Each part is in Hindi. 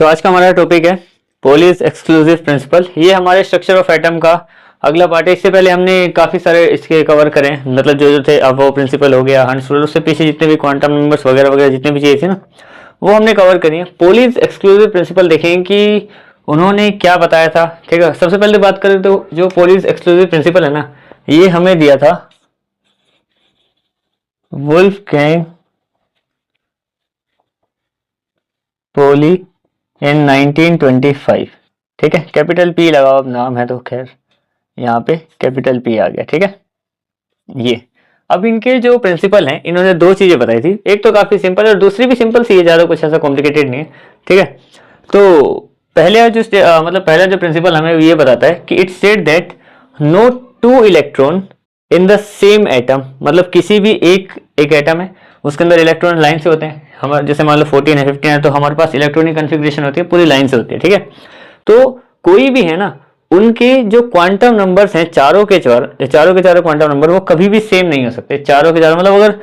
तो आज का हमारा टॉपिक है पोलिस एक्सक्लूसिव प्रिंसिपल। ये हमारे स्ट्रक्चर ऑफ एटम का अगला पार्ट है। इससे पहले हमने काफ़ी सारे इसके कवर करें, मतलब जो थे। अब वो प्रिंसिपल हो गया, हंस रूल, उससे पीछे जितने भी क्वांटम नंबर्स वगैरह वगैरह जितने भी चीज़ें थी ना, वो हमने कवर करी है। पोलिस एक्सक्लूसिव प्रिंसिपल देखें कि उन्होंने क्या बताया था। ठीक है, सबसे पहले बात करें तो जो पोलिस एक्सक्लूसिव प्रिंसिपल है ना, ये हमें दिया था वुल्फगैंग पोली इन 1925। ठीक है, कैपिटल पी लगाओ, अब नाम है तो खैर यहाँ पे कैपिटल पी आ गया। ठीक है, ये अब इनके जो प्रिंसिपल हैं, इन्होंने दो चीजें बताई थी। एक तो काफी सिंपल है और दूसरी भी सिंपल सी है, ज्यादा कुछ ऐसा कॉम्प्लिकेटेड नहीं है। ठीक है, तो पहले जो मतलब पहला जो प्रिंसिपल हमें ये बताता है कि it said that no two electron in the same atom, मतलब किसी भी एक एटम है, उसके अंदर इलेक्ट्रॉन लाइन से होते हैं। हमारे जैसे मान लो 14 है, 15 है, तो हमारे पास इलेक्ट्रॉनिक कन्फिग्रेशन होती है, पूरी लाइन से होती है। ठीक है, तो कोई भी है ना, उनके जो क्वांटम नंबर्स हैं, चारों के चारों क्वांटम नंबर वो कभी भी सेम नहीं हो सकते। चारों के चारों, मतलब अगर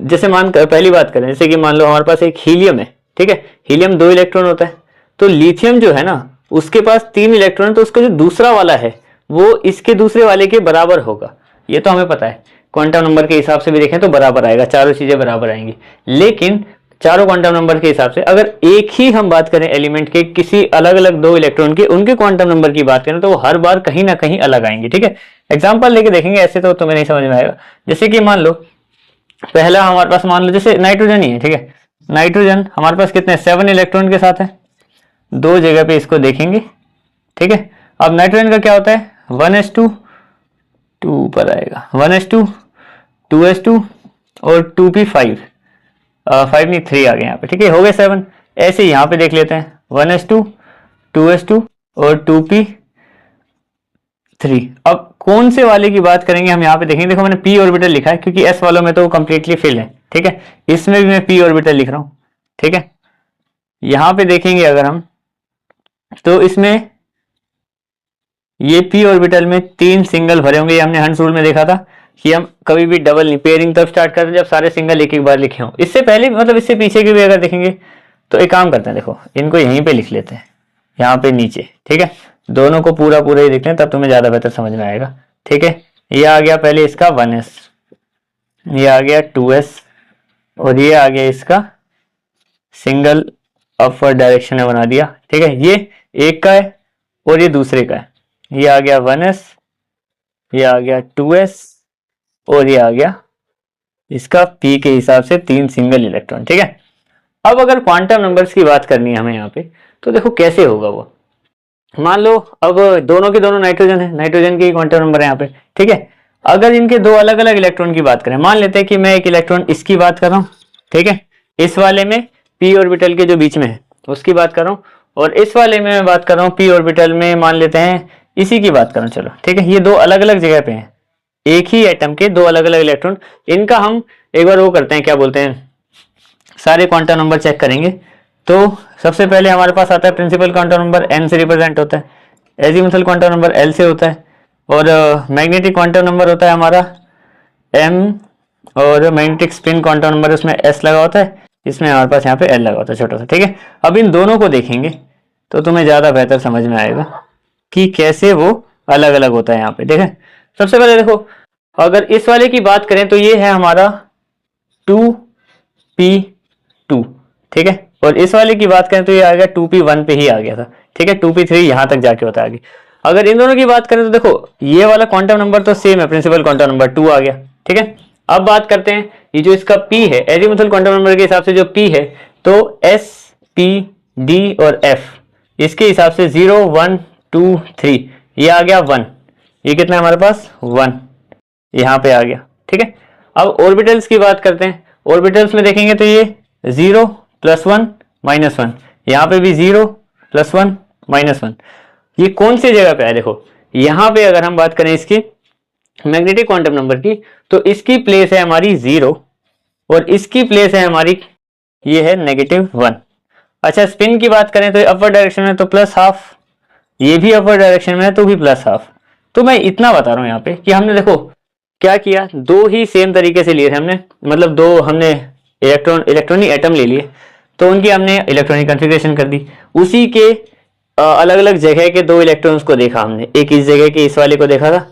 जैसे पहली बात करें, जैसे कि मान लो हमारे पास एक हीलियम है। ठीक है, हीलियम 2 इलेक्ट्रॉन होता है, तो लिथियम जो है ना, उसके पास 3 इलेक्ट्रॉन, तो उसका जो दूसरा वाला है वो इसके दूसरे वाले के बराबर होगा। ये तो हमें पता है, क्वांटम नंबर के हिसाब से भी देखें तो बराबर आएगा, चारों चीजें बराबर आएंगी। लेकिन चारों क्वांटम नंबर के हिसाब से अगर एक ही हम बात करें एलिमेंट के किसी अलग अलग 2 इलेक्ट्रॉन के, उनके क्वांटम नंबर की बात करें तो वो हर बार कहीं ना कहीं अलग आएंगे। ठीक है, एग्जांपल लेके देखेंगे, ऐसे तो तुम्हें नहीं समझ में आएगा। जैसे कि मान लो पहला हमारे पास, मान लो जैसे नाइट्रोजन ही है। ठीक है, नाइट्रोजन हमारे पास कितने 7 इलेक्ट्रॉन के साथ है, 2 जगह पे इसको देखेंगे। ठीक है, अब नाइट्रोजन का क्या होता है 1s2, 2 पर आएगा 1s2, 2s2 और 2p5, 5 नहीं 3 आ गए यहाँ पे। ठीक है, हो गए 7। ऐसे यहाँ पे देख लेते हैं 1s2, 2s2 और 2p3। अब कौन से वाले की बात करेंगे हम यहाँ पे देखेंगे। देखो मैंने p ऑर्बिटल लिखा है क्योंकि s वालों में तो कंप्लीटली फिल है। ठीक है, इसमें भी मैं p ऑर्बिटल लिख रहा हूँ। ठीक है, यहाँ पे देखेंगे अगर हम, तो इसमें ये p ऑर्बिटल में 3 सिंगल भरे होंगे। ये हमने हंस रूल में देखा था कि हम कभी भी डबल नहीं, पेयरिंग तब स्टार्ट करते हैं जब सारे सिंगल एक एक बार लिखे हों। इससे पहले मतलब इससे पीछे के भी अगर देखेंगे तो एक काम करते हैं, देखो इनको यहीं पे लिख लेते हैं, यहाँ पे नीचे। ठीक है, दोनों को पूरा पूरा ही लिखते हैं, तब तुम्हें ज्यादा बेहतर समझ में आएगा। ठीक है, ये आ गया पहले इसका 1s, ये आ गया 2s और ये आ गया इसका सिंगल अपवर्ड डायरेक्शन में बना दिया। ठीक है, ये एक का है और ये दूसरे का है। ये आ गया 1s, ये आ गया 2s और ये आ गया इसका p के हिसाब से 3 सिंगल इलेक्ट्रॉन। ठीक है, अब अगर क्वांटम नंबर्स की बात करनी है हमें यहाँ पे, तो देखो कैसे होगा वो। मान लो अब दोनों के दोनों नाइट्रोजन है, नाइट्रोजन के क्वांटम नंबर है यहाँ पे। ठीक है, अगर इनके 2 अलग अलग इलेक्ट्रॉन की बात करें, मान लेते हैं कि मैं एक इलेक्ट्रॉन इसकी बात कर रहा हूँ। ठीक है, इस वाले में p ऑर्बिटल के जो बीच में है उसकी बात कर रहा हूँ, और इस वाले में मैं बात कर रहा हूँ p ऑर्बिटल में, मान लेते हैं इसी की बात कर रहा हूँ। चलो ठीक है, ये 2 अलग अलग जगह पे हैं, एक ही एटम के 2 अलग अलग इलेक्ट्रॉन। इनका हम एक बार वो करते हैं, क्या बोलते हैं, सारे क्वांटम नंबर चेक करेंगे। तो सबसे पहले हमारे पास आता है प्रिंसिपल क्वांटम नंबर n से रिप्रेजेंट होता है, एजीमुथल क्वांटम नंबर l से होता है, और मैग्नेटिक क्वांटम नंबर होता है हमारा m, और मैग्नेटिक स्पिन क्वांटम नंबर उसमें s लगा होता है, इसमें हमारे पास यहाँ पे l लगा होता है छोटा सा। ठीक है, अब इन दोनों को देखेंगे तो तुम्हें ज्यादा बेहतर समझ में आएगा कि कैसे वो अलग अलग होता है। यहाँ पे देखें, सबसे पहले देखो अगर इस वाले की बात करें तो ये है हमारा 2p2। ठीक है, और इस वाले की बात करें तो ये आ गया 2p1 पे ही आ गया था। ठीक है, 2p3 यहाँ तक जाके होता है आगे। अगर इन दोनों की बात करें तो देखो ये वाला क्वांटम नंबर तो सेम है, प्रिंसिपल क्वांटम नंबर 2 आ गया। ठीक है, अब बात करते हैं ये जो इसका p है, एजीमुथल क्वांटम नंबर के हिसाब से जो p है, तो s, p, d और f, इसके हिसाब से 0 1 2 3, ये आ गया 1, ये कितना है हमारे पास 1, यहाँ पे आ गया। ठीक है, अब ऑर्बिटल्स की बात करते हैं। ऑर्बिटल्स में देखेंगे तो ये 0 +1 -1, यहाँ पे भी 0 +1 -1। ये कौन सी जगह पे है, देखो यहाँ पे अगर हम बात करें इसकी मैग्नेटिक क्वांटम नंबर की, तो इसकी प्लेस है हमारी 0 और इसकी प्लेस है हमारी, ये है -1। अच्छा, स्पिन की बात करें तो अपर डायरेक्शन में तो +12, ये भी अपर डायरेक्शन में है तो भी +12। तो मैं इतना बता रहा हूँ यहाँ पे कि हमने देखो क्या किया, 2 ही सेम तरीके से लिए थे हमने, मतलब 2 हमने इलेक्ट्रॉनिक एटम ले लिए। तो उनकी हमने इलेक्ट्रॉनिक कॉन्फ़िगरेशन कर दी। उसी के अलग अलग जगह के दो इलेक्ट्रॉन्स को देखा हमने, एक इस जगह के इस वाले को देखा था,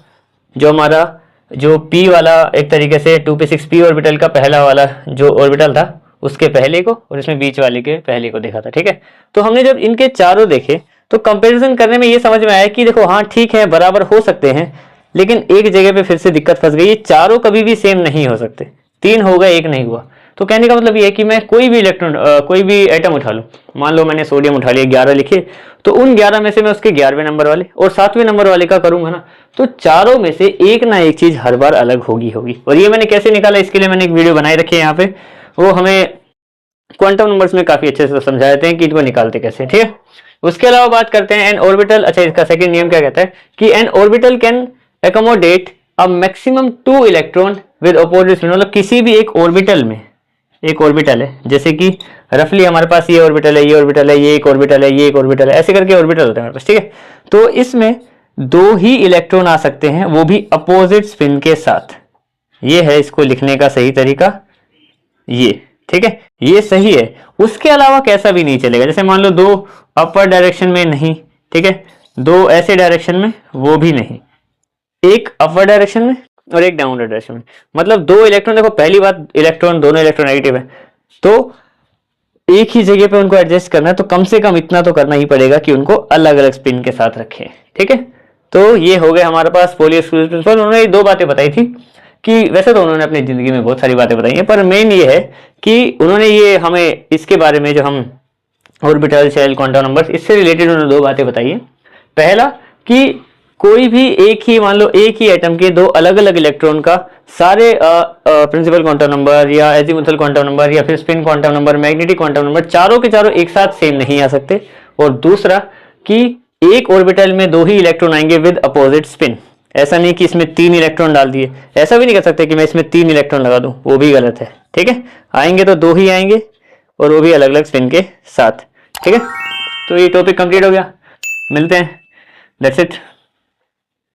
जो हमारा जो p वाला एक तरीके से 2p6p ऑर्बिटल का पहला वाला जो ऑर्बिटल था उसके पहले को, और इसमें बीच वाले के पहले को देखा था, ठीक है। तो हमने जब इनके चारों देखे तो कंपैरिजन करने में ये समझ में आया कि देखो हाँ ठीक है, बराबर हो सकते हैं, लेकिन एक जगह पे फिर से दिक्कत फंस गई, ये चारों कभी भी सेम नहीं हो सकते, 3 हो गए 1 नहीं हुआ। तो कहने का मतलब ये है कि मैं कोई भी इलेक्ट्रॉन कोई भी एटम उठा लूं, मान लो मैंने सोडियम उठा लिया 11 लिखे, तो उन 11 में से मैं उसके 11वें नंबर वाले और 7वें नंबर वाले का करूंगा ना, तो चारों में से एक ना एक चीज हर बार अलग होगी। और ये मैंने कैसे निकाला, इसके लिए मैंने एक वीडियो बनाई रखी है यहाँ पे, वो हमें क्वांटम नंबर्स में काफी अच्छे से समझा देते हैं कि इनको निकालते कैसे, ठीक है। उसके अलावा बात करते हैं एन ऑर्बिटल। अच्छा, इसका सेकंड नियम क्या कहता है कि N orbital can accommodate a maximum 2 electron with opposite spin. मतलब किसी भी एक ऑर्बिटल में, एक ऑर्बिटल है जैसे कि रफली हमारे पास ये ऑर्बिटल है, ये ऑर्बिटल है, ये एक ऑर्बिटल है, ये एक ऑर्बिटल है, ऐसे करके ऑर्बिटल होते हैं हमारे पास, ठीक है। तो इसमें 2 ही इलेक्ट्रॉन आ सकते हैं, वो भी अपोजिट स्पिन के साथ। ये है इसको लिखने का सही तरीका, ये, ठीक है, ये सही है। उसके अलावा कैसा भी नहीं चलेगा। जैसे मान लो 2 अपर डायरेक्शन में नहीं, ठीक है, 2 ऐसे डायरेक्शन में, वो भी नहीं, एक अपर डायरेक्शन में और एक डाउनवर्ड डायरेक्शन में, मतलब 2 इलेक्ट्रॉन। देखो पहली बात, इलेक्ट्रॉन दोनों इलेक्ट्रॉन नेगेटिव है, तो एक ही जगह पे उनको एडजस्ट करना है, तो कम से कम इतना तो करना ही पड़ेगा कि उनको अलग अलग स्पिन के साथ रखें, ठीक है। तो ये हो गए हमारे पास पॉली एक्सक्लूसिव प्रिंसिपल। उन्होंने 2 बातें बताई थी कि वैसे तो उन्होंने अपनी जिंदगी में बहुत सारी बातें बताई हैं, पर मेन ये है कि उन्होंने ये हमें इसके बारे में, जो हम ऑर्बिटल, शेल, क्वांटम नंबर्स, इससे रिलेटेड उन्होंने 2 बातें बताई है। पहला कि कोई भी एक ही, मान लो एक ही एटम के 2 अलग अलग इलेक्ट्रॉन का सारे प्रिंसिपल क्वांटम नंबर या एजीमुथल क्वांटम नंबर या फिर spin quantum number, magnetic quantum number, चारों के चारों एक साथ सेम नहीं आ सकते। और दूसरा कि एक ऑर्बिटल में 2 ही इलेक्ट्रॉन आएंगे विद अपोजिट स्पिन। ऐसा नहीं कि इसमें 3 इलेक्ट्रॉन डाल दिए, ऐसा भी नहीं कर सकते कि मैं इसमें 3 इलेक्ट्रॉन लगा दूं, वो भी गलत है, ठीक है। आएंगे तो 2 ही आएंगे और वो भी अलग अलग स्पिन के साथ, ठीक है। तो ये टॉपिक कंप्लीट हो गया, मिलते हैं, दैट्स इट।